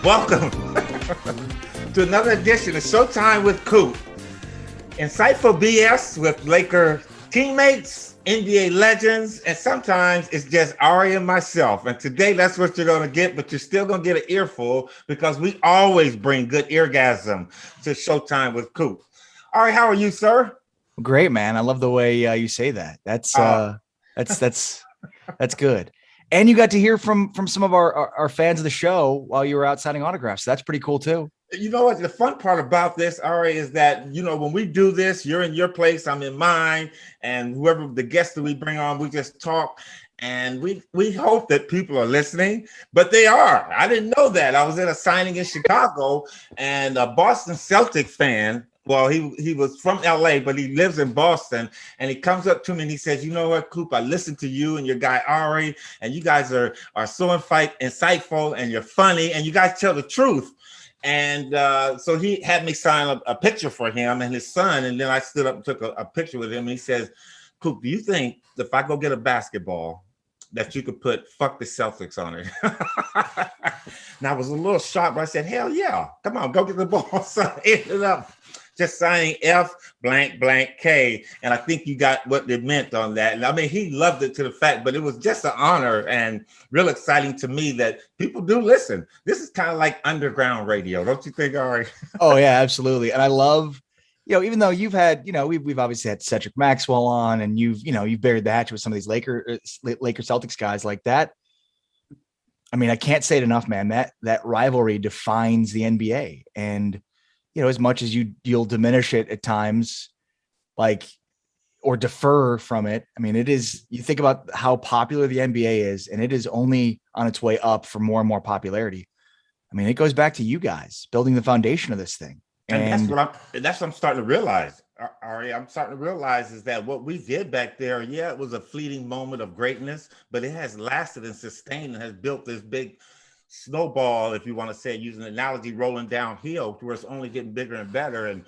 Welcome to another edition of Showtime with Coop. Insightful BS with Laker teammates, NBA legends, and sometimes it's just Ari and myself. And today that's what you're going to get, but you're still going to get an earful because we always bring good eargasm to Showtime with Coop. Ari, how are you, sir? Great, man. I love the way you say that. That's good. And you got to hear from some of our fans of the show while you were out signing autographs. So that's pretty cool too. You know what? The fun part about this, Ari, is that, when we do this, you're in your place, I'm in mine, and whoever the guests that we bring on, we just talk. And we hope that people are listening, but they are. I didn't know that. I was at a signing in Chicago, and a Boston Celtics fan, well, he was from LA, but he lives in Boston, and he comes up to me and he says, "You know what, Coop, I listened to you and your guy Ari, and you guys are so insightful, and you're funny, and you guys tell the truth." And so he had me sign a picture for him and his son, and then I stood up and took a picture with him, and he says, "Coop, do you think if I go get a basketball that you could put 'fuck the Celtics' on it?" And I was a little shocked, but I said, "Hell yeah, come on, go get the ball." So I ended up just signing F blank blank K, and I think you got what they meant on that. And I mean, he loved it to the fact, but it was just an honor and real exciting to me that people do listen. This is kind of like underground radio, don't you think, Ari? Oh yeah, absolutely. And I love, even though you've had, we've obviously had Cedric Maxwell on, and you've buried the hatchet with some of these Laker Celtics guys like that. I mean, I can't say it enough, man. That rivalry defines the NBA, and as much as you'll diminish it at times, or defer from it. I mean, it is, you think about how popular the NBA is, and it is only on its way up for more and more popularity. I mean, it goes back to you guys building the foundation of this thing. And that's what I'm starting to realize, Ari. I'm starting to realize is that what we did back there, it was a fleeting moment of greatness, but it has lasted and sustained and has built this big snowball, if you want to say, using an analogy, rolling downhill to where it's only getting bigger and better. And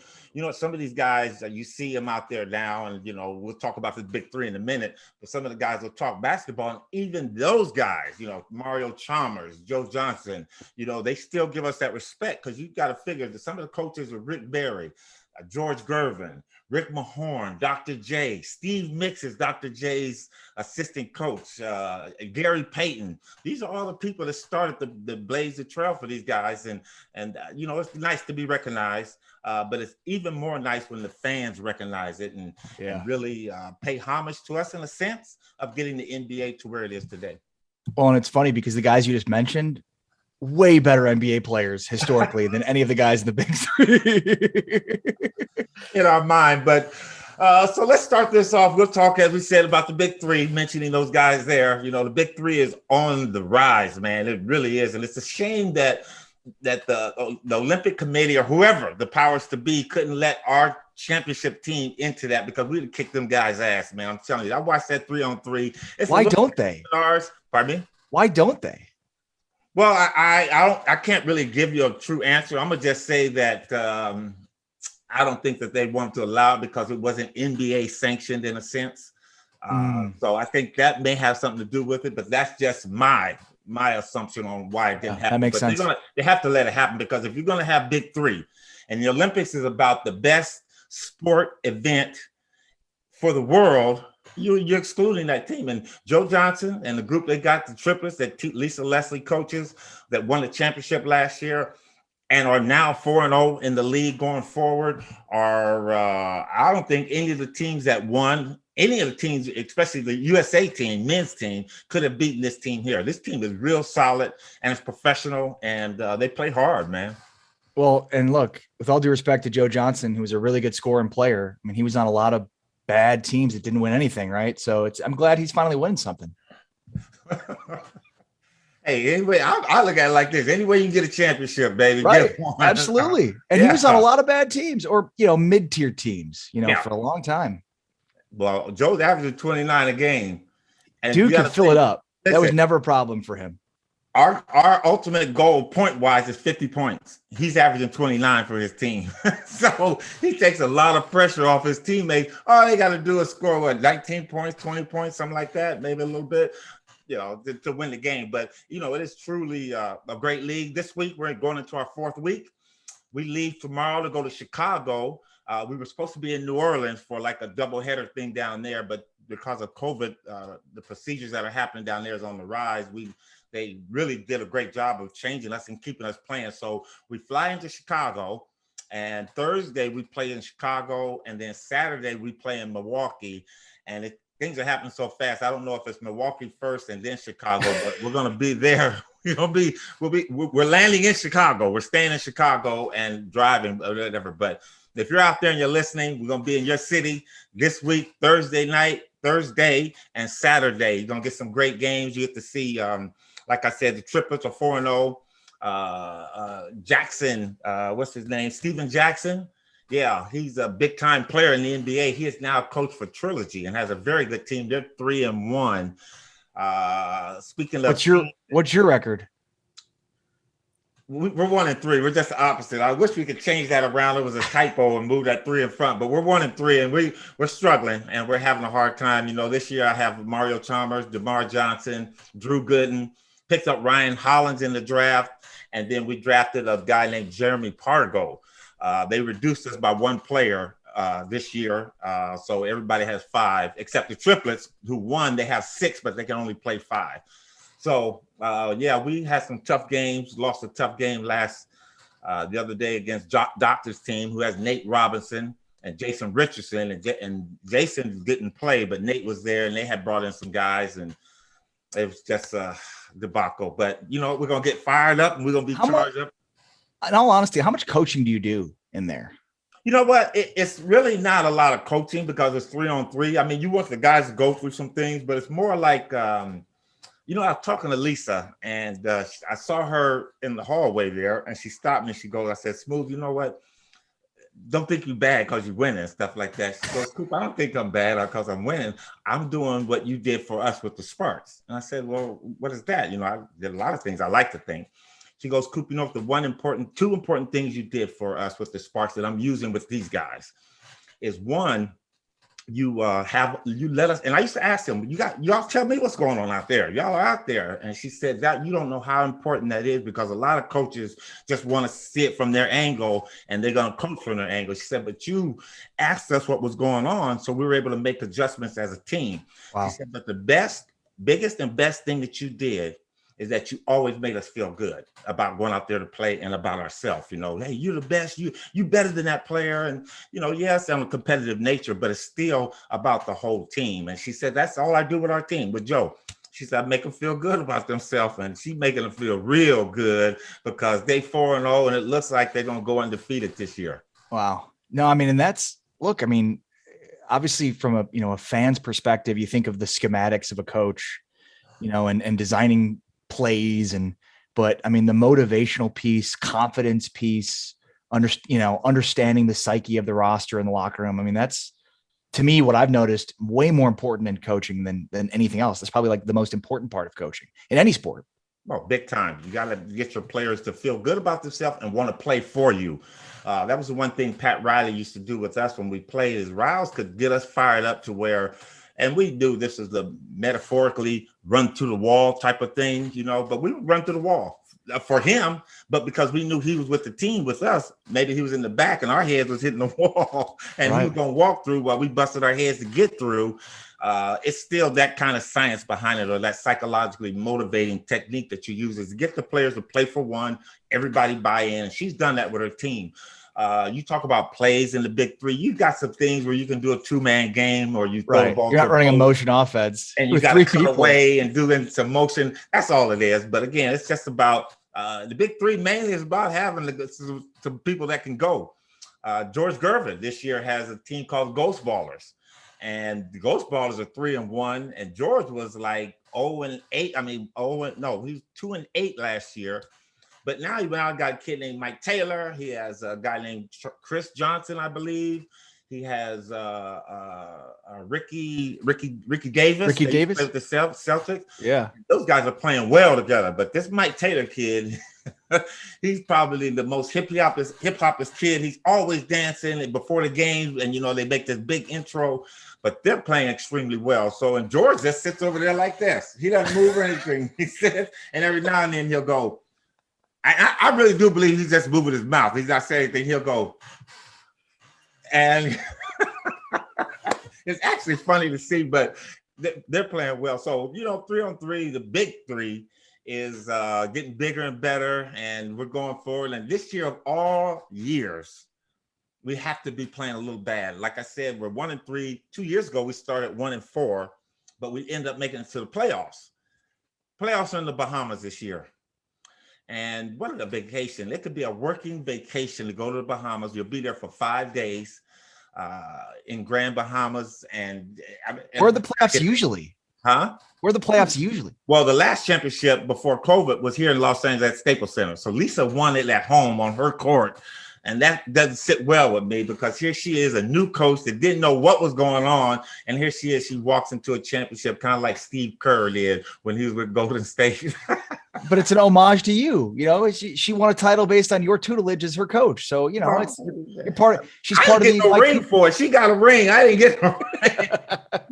some of these guys, you see them out there now, and we'll talk about the big three in a minute, but some of the guys will talk basketball, and even those guys, Mario Chalmers, Joe Johnson, they still give us that respect, because you've got to figure that some of the coaches are Rick Barry, George Gervin, Rick Mahorn, Dr. J, Steve Mix is Dr. J's assistant coach, Gary Payton. These are all the people that started the blaze the trail for these guys. And it's nice to be recognized, but it's even more nice when the fans recognize it and really pay homage to us in a sense of getting the NBA to where it is today. Well, and it's funny because the guys you just mentioned, way better NBA players historically than any of the guys in the big three in our mind. But so let's start this off. We'll talk, as we said, about the big three, mentioning those guys there. The big three is on the rise, man. It really is. And it's a shame that the Olympic Committee or whoever the powers to be couldn't let our championship team into that, because we'd kick them guys' ass, man. I'm telling you, I watched that 3-on-3. Why don't they? Pardon me? Why don't they? Well, I can't really give you a true answer. I'm gonna just say that I don't think that they wanted to allow it because it wasn't NBA sanctioned in a sense. So I think that may have something to do with it, but that's just my assumption on why it didn't happen. That makes sense. They have to let it happen, because if you're gonna have big three, and the Olympics is about the best sport event for the world, you're excluding that team. And Joe Johnson and the group they got, the triplets that Lisa Leslie coaches, that won the championship last year and are now 4-0 in the league going forward, are I don't think any of the teams that won, any of the teams, especially the USA team, men's team, could have beaten this team here. This team is real solid, and it's professional, and they play hard, man. Well, and look, with all due respect to Joe Johnson, who was a really good scoring player, I mean, he was on a lot of bad teams that didn't win anything, right? So I'm glad he's finally winning something. Hey, anyway, I look at it like this: any way you can get a championship, baby, right? Get one. Absolutely. And he was on a lot of bad teams, or mid-tier teams, for a long time. Well, Joe's averaging 29 a game, and dude can fill it up. That was never a problem for him. Our ultimate goal point wise is 50 points. He's averaging 29 for his team. So he takes a lot of pressure off his teammates. All they got to do is score 19 points, 20 points, something like that, maybe a little bit. to win the game. But, it is truly a great league. This week, we're going into our 4th week. We leave tomorrow to go to Chicago. We were supposed to be in New Orleans for like a doubleheader thing down there, but because of COVID, the procedures that are happening down there is on the rise. They really did a great job of changing us and keeping us playing. So we fly into Chicago, and Thursday we play in Chicago, and then Saturday we play in Milwaukee. And things are happening so fast. I don't know if it's Milwaukee first and then Chicago, but we're going to be there. We're landing in Chicago. We're staying in Chicago and driving or whatever. But if you're out there and you're listening, we're going to be in your city this week, Thursday, and Saturday. You're going to get some great games. You get to see, like I said, the triplets are 4-0. Jackson, what's his name? Steven Jackson. Yeah, he's a big time player in the NBA. He is now a coach for Trilogy and has a very good team. They're 3-1. Speaking of, what's your record? We're 1-3. We're just the opposite. I wish we could change that around. It was a typo and move that 3 in front, but we're 1-3, and we're struggling and we're having a hard time. This year I have Mario Chalmers, DeMar Johnson, Drew Gooden, picked up Ryan Hollins in the draft, and then we drafted a guy named Jeremy Pargo. They reduced us by 1 player this year, so everybody has 5, except the triplets who won. They have 6, but they can only play 5. So, we had some tough games, lost a tough game the other day against Doctor's team, who has Nate Robinson and Jason Richardson. And Jason didn't play, but Nate was there, and they had brought in some guys, and it was just a debacle. But, we're going to get fired up, and we're going to be charged up. In all honesty, how much coaching do you do in there? You know what? It's really not a lot of coaching because it's 3-on-3. I mean, you want the guys to go through some things, but it's more like I was talking to Lisa, and I saw her in the hallway there, and she stopped me. She goes, I said, Smooth, you know what? Don't think you're bad because you're winning and stuff like that. She goes, Coop, I don't think I'm bad because I'm winning. I'm doing what you did for us with the Sparks. And I said, well, what is that? I did a lot of things I like to think. She goes, Coop, the 2 important things you did for us with the Sparks that I'm using with these guys is, 1, you let us, and I used to ask them, y'all tell me what's going on out there. Y'all are out there. And she said that you don't know how important that is because a lot of coaches just want to see it from their angle and they're going to coach from their angle. She said, but you asked us what was going on, so we were able to make adjustments as a team. Wow. She said, but the biggest and best thing that you did is that you always made us feel good about going out there to play and about ourselves. Hey, you're the best. You better than that player. And, yes, I'm a competitive nature, but it's still about the whole team. And she said, that's all I do with our team, with Joe. She said, I make them feel good about themselves. And she's making them feel real good because they 4-0 and it looks like they're going to go undefeated this year. Wow. No, I mean, and obviously from a fan's perspective, you think of the schematics of a coach, and designing plays, but I mean, the motivational piece, confidence piece, understanding the psyche of the roster in the locker room. I mean, that's, to me, what I've noticed, way more important in coaching than anything else. That's probably like the most important part of coaching in any sport. Well, big time. You got to get your players to feel good about themselves and want to play for you. That was the one thing Pat Riley used to do with us when we played, is Riles could get us fired up to where, and we do this as the metaphorically run to the wall type of thing, but we would run to the wall for him, but because we knew he was with the team with us, maybe he was in the back and our heads was hitting the wall and right. He was going to walk through while we busted our heads to get through. It's still that kind of science behind it, or that psychologically motivating technique that you use, is to get the players to play for one, everybody buy in. And she's done that with her team. You talk about plays in the big 3. You've got some things where you can do a 2-man game, or you throw the ball. You're not running a motion offense, and you got to cut away and do some motion. That's all it is. But again, it's just about the big 3 mainly is about having some people that can go. George Gervin this year has a team called Ghost Ballers, and the Ghost Ballers are 3-1, and George was like 0-8. I mean, he was 2-8 last year. But now he got a kid named Mike Taylor. He has a guy named Chris Johnson, I believe. He has Ricky Davis. Ricky Davis with the Celtics. Yeah, those guys are playing well together. But this Mike Taylor kid, He's probably the most hip hopest kid. He's always dancing before the games, and they make this big intro. But they're playing extremely well. So, and George just sits over there like this. He doesn't move or anything. He sits, and every now and then he'll go. I really do believe he's just moving his mouth. He's not saying anything. He'll go, and it's actually funny to see. But they're playing well. So 3-on-3, the big three is getting bigger and better, and we're going forward. And this year of all years, we have to be playing a little bad. Like I said, we're 1-3. 2 years ago, we started 1-4, but we end up making it to the playoffs. Playoffs are in the Bahamas this year. And what a vacation. It could be a working vacation to go to the Bahamas. You'll be there for 5 days in Grand Bahamas. And where are the playoffs usually? Huh? Where are the playoffs usually? Well, the last championship before COVID was here in Los Angeles at Staples Center. So Lisa won it at home on her court. And that doesn't sit well with me, because here she is, a new coach that didn't know what was going on. And here she is, she walks into a championship kind of like Steve Kerr did when he was with Golden State. But it's an homage to you. She won a title based on your tutelage as her coach. So, she's part of the ring for it. She got a ring. I didn't get a ring.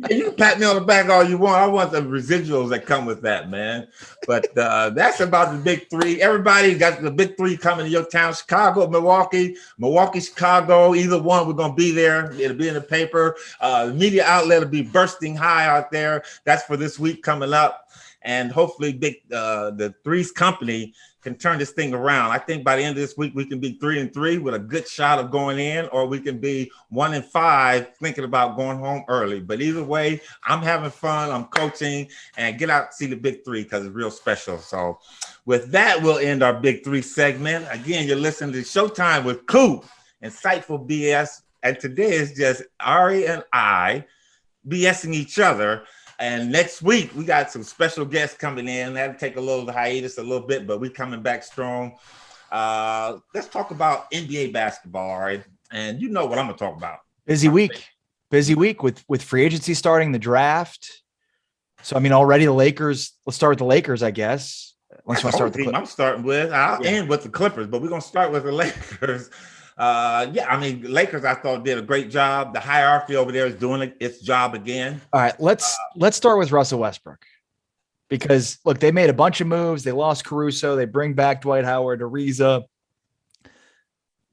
Yeah, you can pat me on the back all you want. I want the residuals that come with that, man. But that's about the big three. Everybody got the big three coming to your town: Chicago, Milwaukee, Chicago. Either one, we're gonna be there. It'll be in the paper. The media outlet will be bursting high out there. That's for this week coming up. And hopefully the Threes company can turn this thing around. I think by the end of this week, we can be 3-3 with a good shot of going in, or we can be 1-5 thinking about going home early. But either way, I'm having fun. I'm coaching, and get out and see the big three, because it's real special. So with that, we'll end our big three segment. Again, you're listening to Showtime with Coop, insightful BS. And today is just Ari and I BSing each other. And next week, we got some special guests coming in. That'll take a little hiatus a little bit, but we're coming back strong. Let's talk about NBA basketball, all right? And you know what I'm going to talk about. Busy week with free agency starting, the draft. So, already the Lakers. Let's start with the Lakers, I guess. Unless you want to start with the Clippers. I'm starting with. I'll end with the Clippers, but we're going to start with the Lakers. Lakers, I thought, did a great job. The hierarchy over there is doing its job again. All right, let's start with Russell Westbrook, because look, they made a bunch of moves. They lost Caruso. They bring back Dwight Howard, Ariza.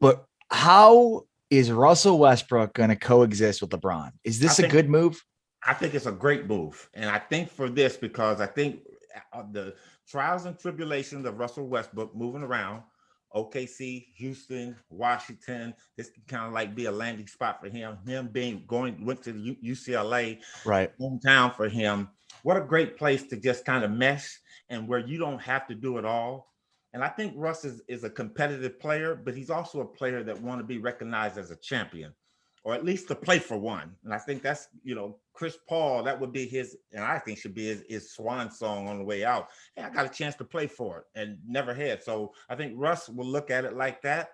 But how is Russell Westbrook going to coexist with LeBron? Is this a good move? I think it's a great move, and I think for this, because I think the trials and tribulations of Russell Westbrook moving around. OKC, Houston, Washington. This can kind of like be a landing spot for him. Went to the UCLA, right? Hometown for him. What a great place to just kind of mesh, and where you don't have to do it all. And I think Russ is a competitive player, but he's also a player that want to be recognized as a champion, or at least to play for one. And I think that's, Chris Paul, that would be his, and I think should be his swan song on the way out. Hey, I got a chance to play for it, and never had. So I think Russ will look at it like that.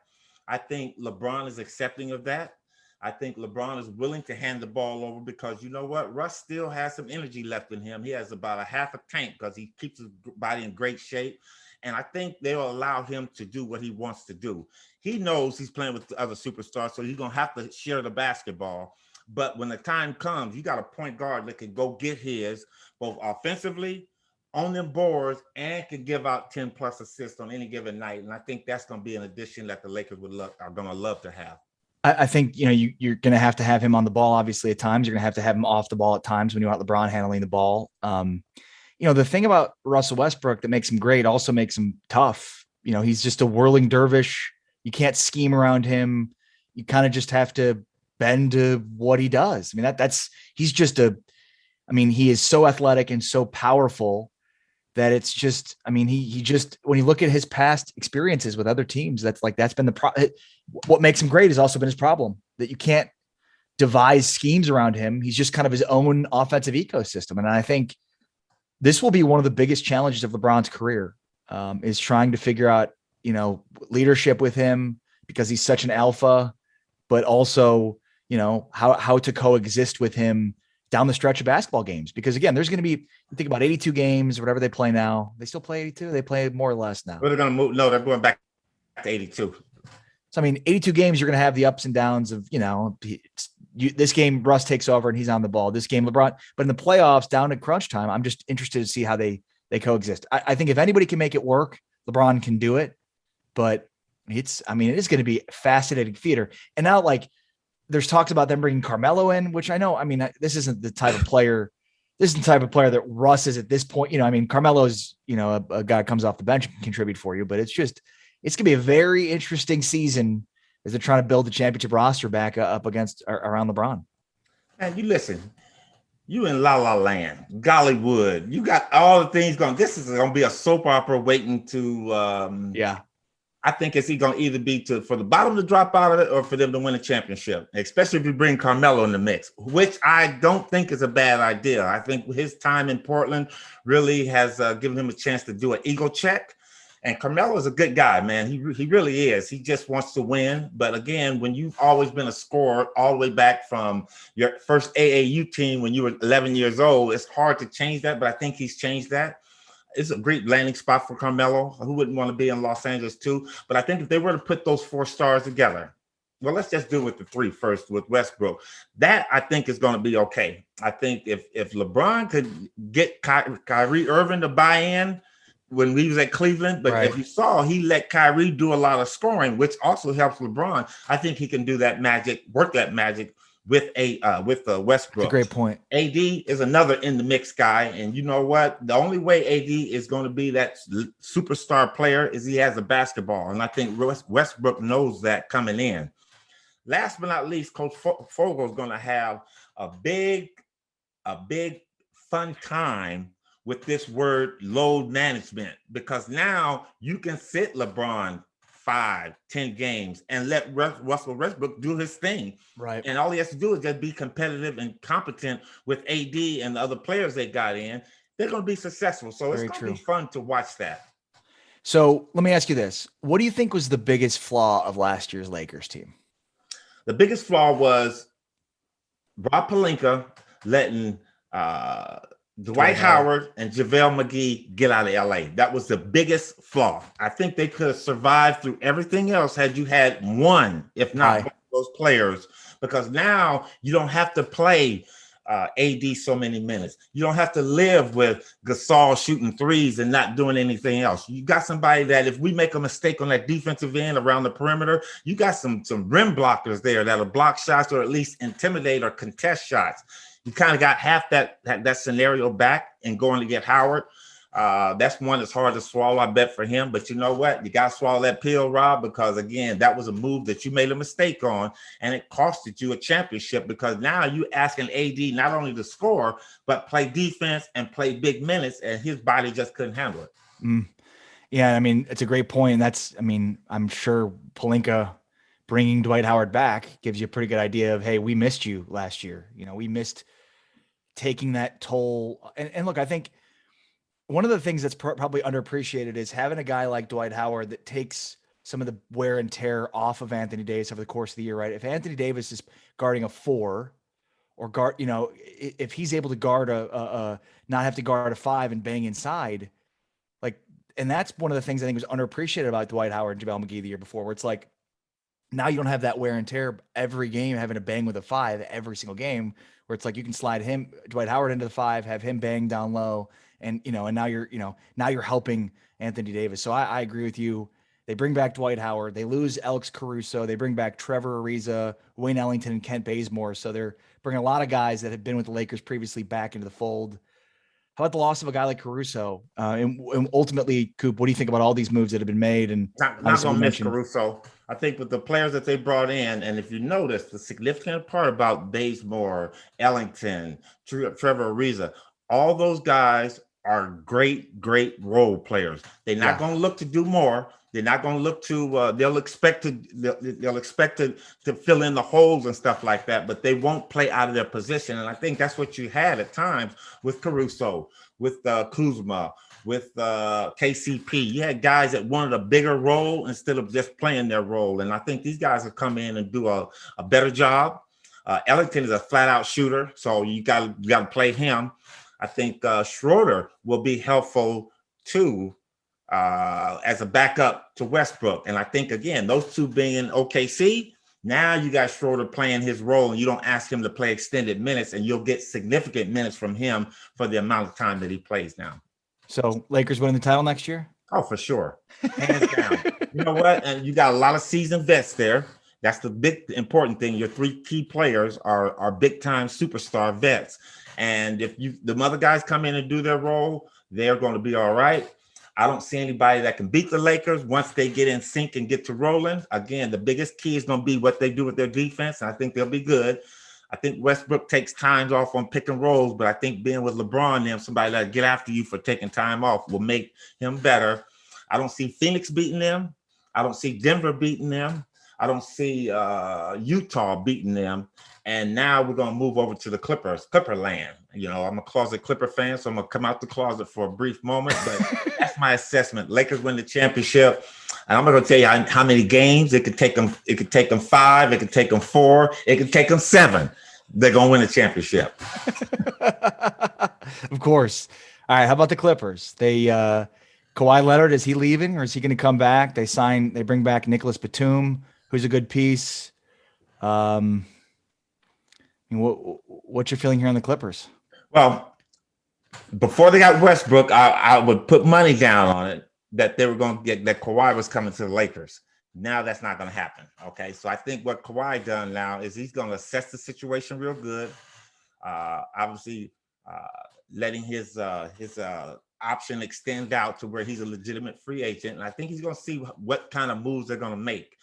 I think LeBron is accepting of that. I think LeBron is willing to hand the ball over, because you know what? Russ still has some energy left in him. He has about a half a tank, because he keeps his body in great shape. And I think they'll allow him to do what he wants to do. He knows he's playing with the other superstars, so he's going to have to share the basketball. But when the time comes, you got a point guard that can go get his, both offensively, on them boards, and can give out 10+ assists on any given night. And I think that's going to be an addition that the Lakers are going to love to have. I think, you're going to have him on the ball, obviously, at times. You're going to have him off the ball at times when you want LeBron handling the ball. The thing about Russell Westbrook that makes him great also makes him tough. He's just a whirling dervish. You can't scheme around him. You kind of just have to bend to what he does. He is so athletic and so powerful that it's just, he just, when you look at his past experiences with other teams, that's been what makes him great has also been his problem, that you can't devise schemes around him. He's just kind of his own offensive ecosystem. And I think this will be one of the biggest challenges of LeBron's career, is trying to figure out, leadership with him, because he's such an alpha, but also, how to coexist with him down the stretch of basketball games. Because again, there's going to be, you think about 82 games, whatever they play now. They still play 82. They play more or less now. But they're going to move. No, they're going back to 82. So, I mean, 82 games, you're going to have the ups and downs of, this game, Russ takes over and he's on the ball. This game, LeBron. But in the playoffs, down to crunch time, I'm just interested to see how they coexist. I think if anybody can make it work, LeBron can do it. But it is going to be fascinating theater. And now, like, there's talks about them bringing Carmelo in, which I know, this isn't the type of player. This is the type of player that Russ is at this point. Carmelo's, a guy comes off the bench and can contribute for you, but it's going to be a very interesting season as they're trying to build the championship roster back up against around LeBron. And you listen, you in La La Land, Gollywood, you got all the things going. This is going to be a soap opera waiting to, I think it's going to either be for the bottom to drop out of it or for them to win a championship, especially if you bring Carmelo in the mix, which I don't think is a bad idea. I think his time in Portland really has given him a chance to do an ego check. And Carmelo is a good guy, man. He really is. He just wants to win. But again, when you've always been a scorer all the way back from your first AAU team when you were 11 years old, it's hard to change that. But I think he's changed that. It's a great landing spot for Carmelo. Who wouldn't want to be in Los Angeles too? But I think if they were to put those 4 stars together, well, let's just do it with the 3 first with Westbrook. That I think is going to be okay. I think if LeBron could get Kyrie Irving to buy in when he was at Cleveland, but right. If you saw, he let Kyrie do a lot of scoring, which also helps LeBron. I think he can do that magic, work that magic with Westbrook. That's a great point. AD is another in the mix guy, and you know what? The only way AD is going to be that superstar player is he has a basketball, and I think Westbrook knows that coming in. Last but not least, Coach Fogel is going to have a big fun time with this word load management, because now you can sit LeBron 5-10 games and let Russell Westbrook do his thing. Right. And all he has to do is just be competitive and competent with AD and the other players they got in. They're going to be successful. So it's going to be fun to watch that. So let me ask you this. What do you think was the biggest flaw of last year's Lakers team? The biggest flaw was Rob Pelinka letting Dwight Howard and JaVale McGee get out of LA. That was the biggest flaw. I think they could have survived through everything else had you had one, if not both of those players, because now you don't have to play AD so many minutes. You don't have to live with Gasol shooting threes and not doing anything else. You got somebody that if we make a mistake on that defensive end around the perimeter, you got some rim blockers there that'll block shots or at least intimidate or contest shots. You kind of got half that scenario back and going to get Howard. That's one that's hard to swallow, I bet, for him. But you know what? You got to swallow that pill, Rob, because, again, that was a move that you made a mistake on, and it costed you a championship because now you asking AD not only to score, but play defense and play big minutes, and his body just couldn't handle it. Yeah, it's a great point. And I'm sure Pelinka bringing Dwight Howard back gives you a pretty good idea of, hey, we missed you last year. We missed taking that toll. And look, I think one of the things that's probably underappreciated is having a guy like Dwight Howard that takes some of the wear and tear off of Anthony Davis over the course of the year, right? If Anthony Davis is guarding a 4 or guard, if he's able to guard not have to guard a 5 and bang inside, and that's one of the things I think was underappreciated about Dwight Howard and JaVale McGee the year before, where it's like, now you don't have that wear and tear every game, having to bang with a 5 every single game, where it's like you can slide Dwight Howard into the 5, have him bang down low. And, and now you're helping Anthony Davis. So I agree with you. They bring back Dwight Howard. They lose Alex Caruso. They bring back Trevor Ariza, Wayne Ellington, and Kent Bazemore. So they're bringing a lot of guys that have been with the Lakers previously back into the fold. How about the loss of a guy like Caruso? And ultimately, Coop, what do you think about all these moves that have been made? And not going to miss Caruso. I think with the players that they brought in, and if you notice, the significant part about Bazemore, Ellington, Trevor Ariza, all those guys are great role players. They're not going to look to do more. They're not going to look to. They'll expect to fill in the holes and stuff like that, but they won't play out of their position. And I think that's what you had at times with Caruso, with Kuzma, with KCP. You had guys that wanted a bigger role instead of just playing their role. And I think these guys have come in and do a better job. Ellington is a flat out shooter, so you got to play him. I think Schroeder will be helpful too as a backup to Westbrook. And I think, again, those two being in OKC, now you got Schroeder playing his role, and you don't ask him to play extended minutes, and you'll get significant minutes from him for the amount of time that he plays now. So Lakers winning the title next year? Oh, for sure. Hands down. You know what? And you got a lot of seasoned vets there. That's the big important thing. Your three key players are big time superstar vets. And if the other guys come in and do their role, they're going to be all right. I don't see anybody that can beat the Lakers once they get in sync and get to rolling. Again, the biggest key is going to be what they do with their defense. And I think they'll be good. I think Westbrook takes times off on pick and rolls, but I think being with LeBron and them, somebody that get after you for taking time off will make him better. I don't see Phoenix beating them. I don't see Denver beating them. I don't see Utah beating them. And now we're going to move over to the Clipperland. You know, I'm a closet Clipper fan, so I'm going to come out the closet for a brief moment, but that's my assessment. Lakers win the championship. And I'm not going to tell you how many games. It could take them 5. It could take them 4. It could take them 7. They're going to win the championship. Of course. All right. How about the Clippers? They, Kawhi Leonard, is he leaving or is he going to come back? They bring back Nicholas Batum, who's a good piece. What's your feeling here on the Clippers? Well, before they got Westbrook, I would put money down on it that they were going to get, that Kawhi was coming to the Lakers. Now that's not going to happen. Okay. So I think what Kawhi done now is he's going to assess the situation real good. Obviously, letting his option extend out to where he's a legitimate free agent. And I think he's going to see what kind of moves they're going to make.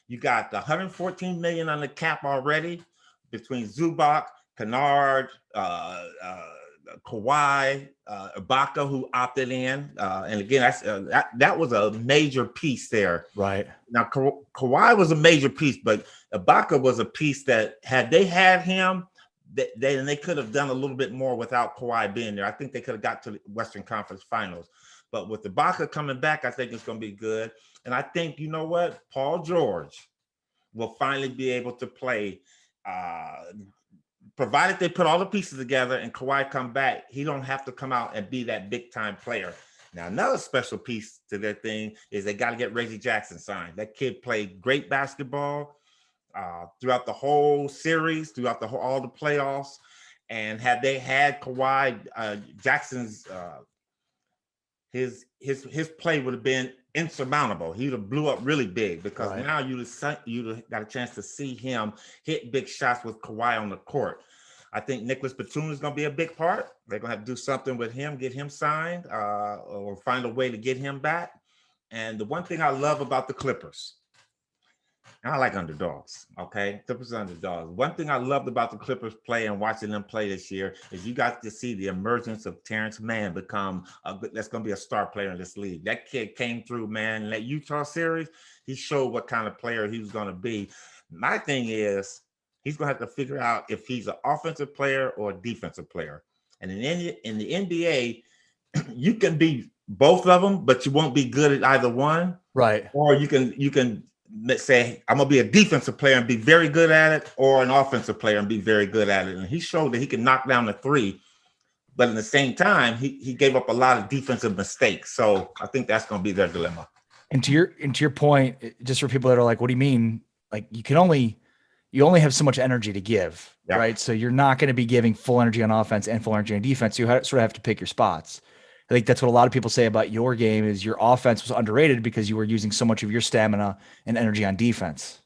You got the $114 million on the cap already between Zubac, Kennard, Kawhi, Ibaka, who opted in. And again, that was a major piece there. Right. Now, Kawhi was a major piece, but Ibaka was a piece that had they had him, they could have done a little bit more without Kawhi being there. I think they could have got to the Western Conference Finals. But with Ibaka coming back, I think it's going to be good. And I think, you know what? Paul George will finally be able to play, provided they put all the pieces together and Kawhi come back. He don't have to come out and be that big-time player. Now, another special piece to their thing is they got to get Reggie Jackson signed. That kid played great basketball throughout the whole series, throughout all the playoffs. And had they had Kawhi, Jackson's his play would have been insurmountable. He would have blew up really big because now you'd have got a chance to see him hit big shots with Kawhi on the court. I think Nicholas Batum is going to be a big part. They're going to have to do something with him, get him signed, or find a way to get him back. And the one thing I love about the Clippers, and I like underdogs, okay? Clippers are underdogs. One thing I loved about the Clippers play and watching them play this year is you got to see the emergence of Terrence Mann become that's going to be a star player in this league. That kid came through, man. In that Utah series, he showed what kind of player he was going to be. My thing is he's going to have to figure out if he's an offensive player or a defensive player. And in the NBA, you can be both of them, but you won't be good at either one. Right. Or you can say, I'm going to be a defensive player and be very good at it, or an offensive player and be very good at it. And he showed that he can knock down the three, but at the same time, he gave up a lot of defensive mistakes. So I think that's going to be their dilemma. And to your point, just for people that are like, what do you mean? Like you only have so much energy to give, right? So you're not going to be giving full energy on offense and full energy on defense. You sort of have to pick your spots. I think that's what a lot of people say about your game is your offense was underrated because you were using so much of your stamina and energy on defense.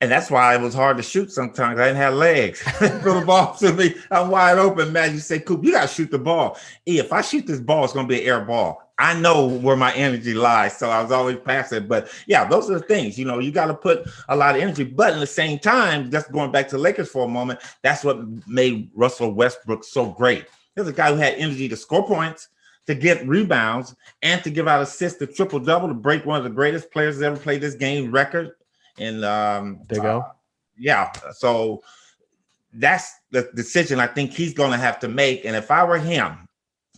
And that's why it was hard to shoot sometimes. I didn't have legs. Throw the ball to me. I'm wide open, man. You say, Coop, you got to shoot the ball. If I shoot this ball, it's going to be an air ball. I know where my energy lies. So I was always passive. But yeah, those are the things, you got to put a lot of energy. But at the same time, just going back to the Lakers for a moment, that's what made Russell Westbrook so great. There's a guy who had energy to score points, to get rebounds, and to give out assists, to triple-double, to break one of the greatest players that ever played this game record. And Big O. Yeah. So that's the decision I think he's going to have to make. And if I were him,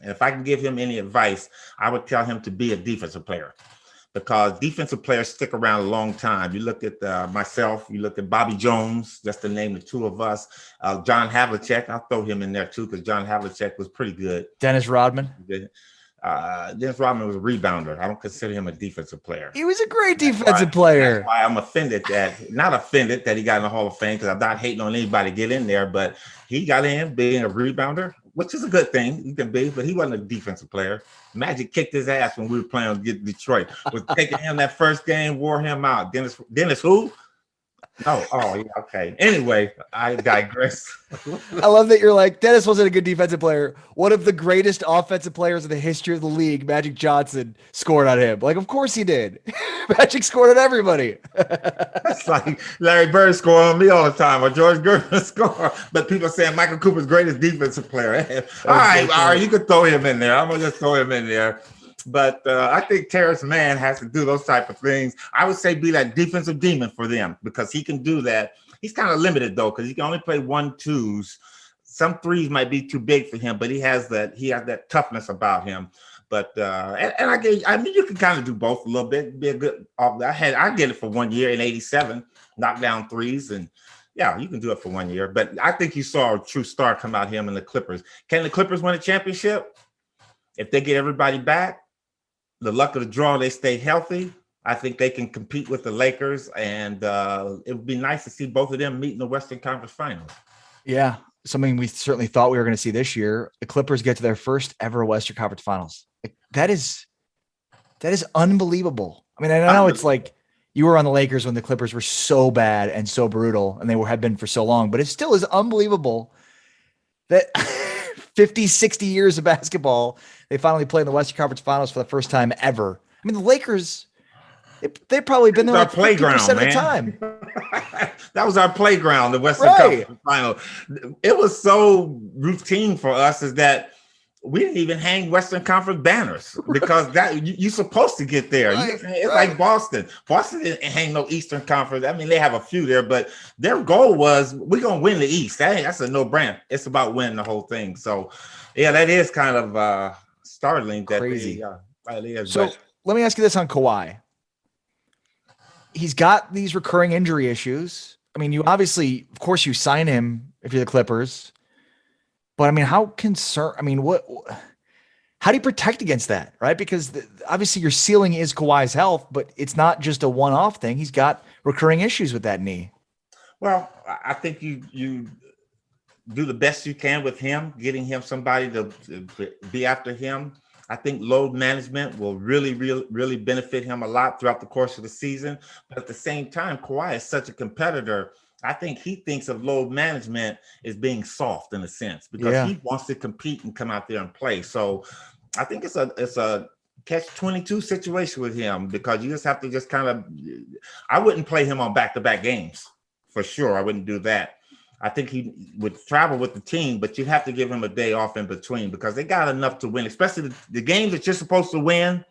and if I can give him any advice, I would tell him to be a defensive player. because defensive players stick around a long time. You look at myself, you look at Bobby Jones, just to name the two of us. John Havlicek, I'll throw him in there too, because John Havlicek was pretty good. Dennis Rodman. Dennis Rodman was a rebounder. I don't consider him a defensive player. He was a great defensive player. That's why I'm not offended that he got in the Hall of Fame, because I'm not hating on anybody to get in there, but he got in being a rebounder, which is a good thing. You can be, but he wasn't a defensive player. Magic kicked his ass when we were playing with Detroit. Was taking him that first game, wore him out. Dennis who? Oh, yeah, okay. Anyway, I digress. I love that you're like, Dennis wasn't a good defensive player. One of the greatest offensive players in the history of the league, Magic Johnson, scored on him. Like, of course he did. Magic scored on everybody. It's like Larry Bird scored on me all the time, or George Gervin scored. But people are saying Michael Cooper's greatest defensive player. All right, you can throw him in there. I'm going to just throw him in there. But I think Terrence Mann has to do those type of things. I would say be that defensive demon for them, because he can do that. He's kind of limited though, because he can only play 1-2s. Some threes might be too big for him, but he has that toughness about him. But I mean, you can kind of do both a little bit. Be a good. I did it for 1 year in '87, knock down threes, and yeah, you can do it for 1 year. But I think you saw a true star come out him and the Clippers. Can the Clippers win a championship if they get everybody back? The luck of the draw, they stay healthy. I think they can compete with the Lakers, and it would be nice to see both of them meet in the Western Conference Finals. Yeah, something we certainly thought we were going to see this year. The Clippers get to their first ever Western Conference Finals. That is unbelievable. I mean, I know it's like you were on the Lakers when the Clippers were so bad and so brutal, and they had been for so long, but it still is unbelievable that 50, 60 years of basketball, they finally play in the Western Conference Finals for the first time ever. I mean, the Lakers, they've probably been there like 50% of the time. That was our playground, the Western Conference Final. It was so routine for us is that we didn't even hang Western Conference banners, because that you're supposed to get there. It's like Boston. Boston didn't hang no Eastern Conference. I mean, they have a few there, but their goal was, we're going to win the East. That's a no-brainer. It's about winning the whole thing. So, yeah, that is kind of startling. Crazy. Let me ask you this on Kawhi. He's got these recurring injury issues. I mean, you obviously, of course, you sign him if you're the Clippers. But I mean, how do you protect against that? Right. Because obviously your ceiling is Kawhi's health, but it's not just a one-off thing. He's got recurring issues with that knee. Well, I think you do the best you can with him, getting him somebody to be after him. I think load management will really benefit him a lot throughout the course of the season. But at the same time, Kawhi is such a competitor. I think he thinks of load management as being soft in a sense, because he wants to compete and come out there and play. So I think it's a catch-22 situation with him, because you just have to I wouldn't play him on back-to-back games for sure. I wouldn't do that. I think he would travel with the team, but you'd have to give him a day off in between, because they got enough to win, especially the games that you're supposed to win.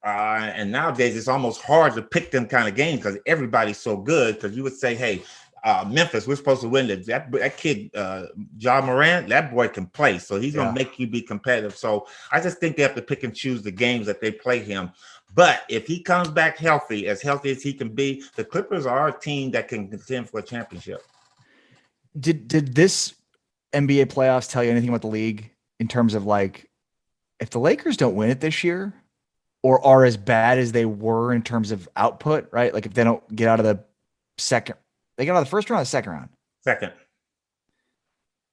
And nowadays it's almost hard to pick them kind of games because everybody's so good. Because you would say, hey, Memphis, we're supposed to win. That kid, Ja Morant, that boy can play. So he's going to make you be competitive. So I just think they have to pick and choose the games that they play him. But if he comes back healthy as he can be, the Clippers are a team that can contend for a championship. Did this NBA playoffs tell you anything about the league in terms of, like, if the Lakers don't win it this year, or are as bad as they were in terms of output, right? Like if they don't get out of the second, they get out of the first round or the second round? Second.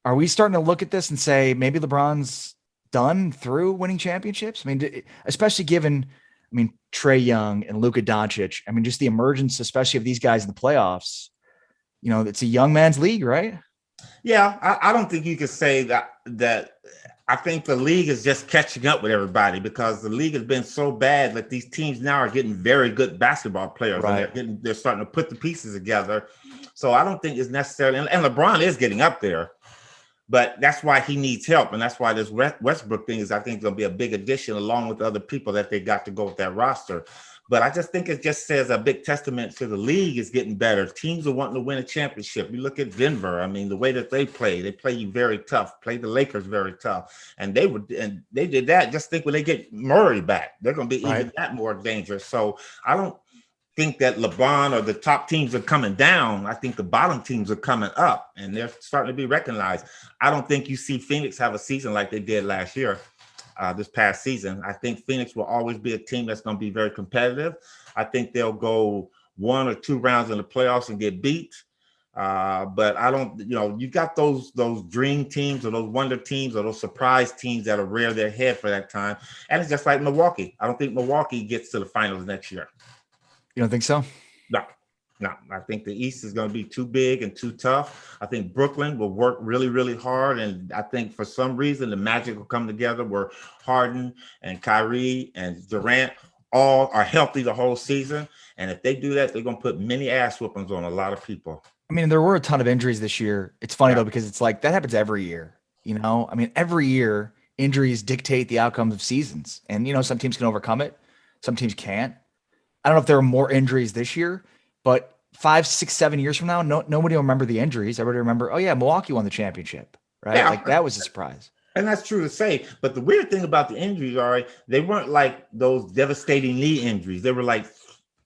Are we starting to look at this and say maybe LeBron's done through winning championships? I mean, especially given, Trae Young and Luka Doncic. I mean, just the emergence, especially of these guys in the playoffs. You know, it's a young man's league, right? Yeah, I don't think you could say that. I think the league is just catching up with everybody, because the league has been so bad that these teams now are getting very good basketball players. Right. And they're starting to put the pieces together. So I don't think it's necessarily, and LeBron is getting up there, But that's why he needs help. And that's why this Westbrook thing is, I think, going to be a big addition along with the other people that they got to go with that roster. But I just think it just says a big testament to the league is getting better. Teams are wanting to win a championship. You look at Denver. I mean, the way that they play you very tough, play the Lakers very tough. And they did that. Just think when they get Murray back, they're going to be even that more dangerous. So I don't think that LeBron or the top teams are coming down. I think the bottom teams are coming up, and they're starting to be recognized. I don't think you see Phoenix have a season like they did last year. This past season, I think Phoenix will always be a team that's going to be very competitive. I think they'll go 1 or 2 rounds in the playoffs and get beat. But I don't, you got those dream teams or those wonder teams or those surprise teams that are rear their head for that time. And it's just like Milwaukee. I don't think Milwaukee gets to the finals next year. You don't think so? No, I think the East is going to be too big and too tough. I think Brooklyn will work really, really hard. And I think for some reason, the Magic will come together where Harden and Kyrie and Durant all are healthy the whole season. And if they do that, they're going to put many ass whoopings on a lot of people. I mean, there were a ton of injuries this year. It's funny, though, because it's like that happens every year. I mean, every year injuries dictate the outcomes of seasons. And, some teams can overcome it. Some teams can't. I don't know if there are more injuries this year, but 5, 6, 7 years from now, nobody will remember the injuries. Everybody remember, oh yeah, Milwaukee won the championship, right? Yeah. Like that was a surprise. And that's true to say. But the weird thing about the injuries, Ari, they weren't like those devastating knee injuries. They were like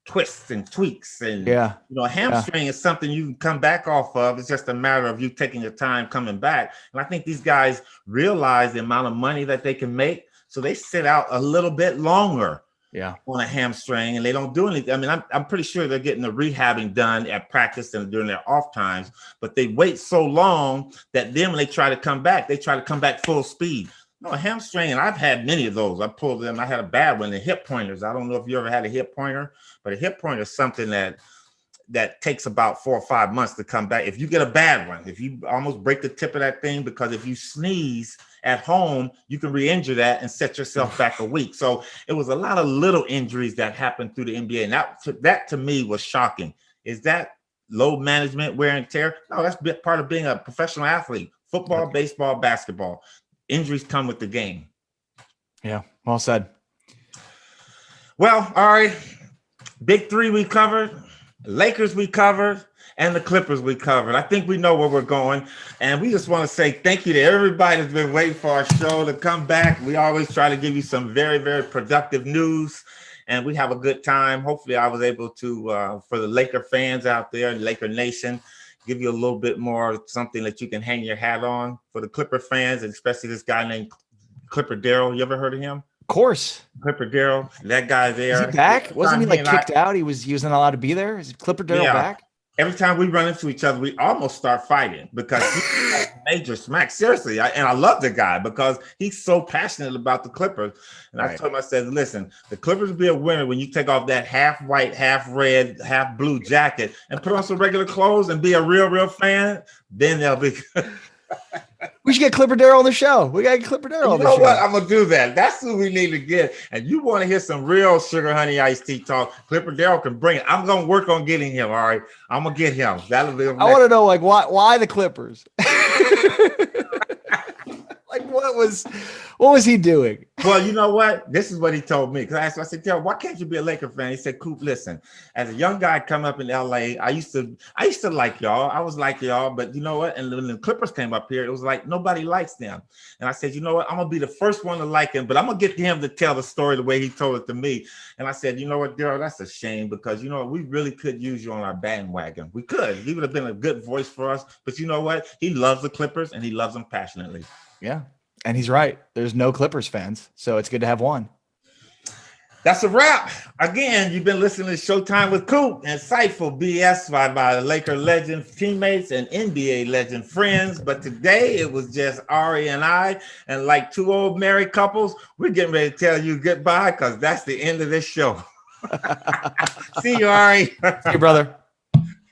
twists and tweaks. And hamstring is something you can come back off of. It's just a matter of you taking your time coming back. And I think these guys realize the amount of money that they can make. So they sit out a little bit longer. On a hamstring, and they don't do anything. I mean, I'm pretty sure they're getting the rehabbing done at practice and during their off times, but they wait so long that then when they try to come back full speed. No, a hamstring, and I've had many of those. I pulled them. I had a bad one, the hip pointers. I don't know if you ever had a hip pointer, but a hip pointer is something that takes about 4 or 5 months to come back. If you get a bad one, if you almost break the tip of that thing, because if you sneeze at home, you can re-injure that and set yourself back a week. So it was a lot of little injuries that happened through the NBA. And that to me was shocking. Is that load management, wear and tear? No, that's part of being a professional athlete. Football, baseball, basketball. Injuries come with the game. Yeah, well said. Well, all right. Big three we covered. Lakers we covered. And the Clippers we covered. I think we know where we're going. And we just want to say thank you to everybody that's been waiting for our show to come back. We always try to give you some very, very productive news. And we have a good time. Hopefully I was able to, for the Laker fans out there, Laker Nation, give you a little bit more something that you can hang your hat on. For the Clipper fans, and especially this guy named Clipper Darrell. You ever heard of him? Of course. Clipper Darrell, that guy there. Is he back? Wasn't he kicked out? He wasn't allowed to be there? Is Clipper Darrell back? Every time we run into each other, we almost start fighting because he's major smack. Seriously, I love the guy because he's so passionate about the Clippers. And I told him, I said, listen, the Clippers will be a winner when you take off that half white, half red, half blue jacket and put on some regular clothes and be a real fan. Then they'll be good. We should get Clipper Darrell on the show. We got to get Clipper Darrell on the show. You know what? I'm going to do that. That's who we need to get. And you want to hear some real sugar honey iced tea talk, Clipper Darrell can bring it. I'm going to work on getting him, all right? I'm going to get him. That'll be. I want to know, why the Clippers? What was he doing? Well, you know what? This is what he told me. Because I said, why can't you be a Laker fan? He said, Coop, listen, as a young guy coming up in LA, I used to like y'all. I was like y'all, but you know what? And when the Clippers came up here, it was like nobody likes them. And I said, you know what? I'm gonna be the first one to like him, but I'm gonna get him to tell the story the way he told it to me. And I said, you know what, Darrell, that's a shame because you know we really could use you on our bandwagon. We could. He would have been a good voice for us. But you know what? He loves the Clippers and he loves them passionately. Yeah. And he's right. There's no Clippers fans, so it's good to have one. That's a wrap. Again, you've been listening to Showtime with Coop, insightful BS by the Laker legend teammates and NBA legend friends. But today it was just Ari and I, and like two old married couples, we're getting ready to tell you goodbye because that's the end of this show. See you, Ari. See you, brother.